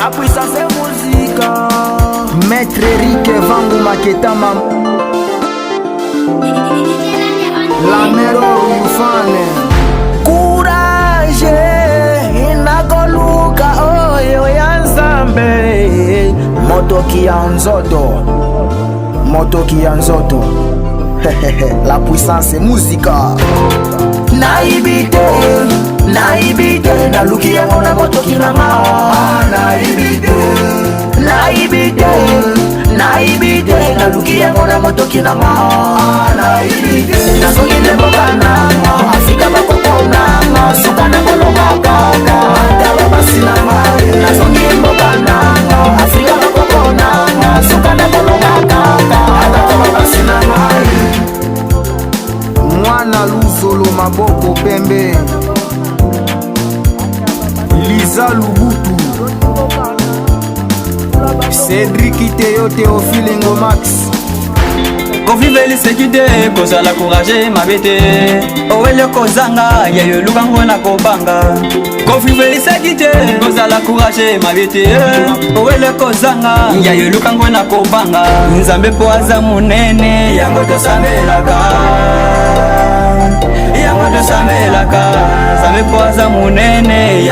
La puissance est musique. Maître Eric Vangu Maketama. La mero yufane. Courage inakoluka oyo yanzambe. Motoki ya nzoto. La puissance est musique. Naibite naluki yango na motoki na nga. Naibite naluki yango na motoki na nga. Nazongi nemboka nanga Afrika bakoko nanga suka na kolonga kaka tala basi na ngai. Nazongi nemboka nanga Afrika bakoko nanga suka na kolonga kaka tala basi na ngai. Mwana Luzolo maboko pembe Liza Lubutu Cédric Théo Théophile Ngomax. Kofiveli sekide kozala courage mabete owele kozanga yayo lukango na kobanga. Kofiveli sekide kozala courage mabete owele kozanga yayo lukango na kobanga. Nzambe po aza munene yango tosambelaka Nzambe po aza munene.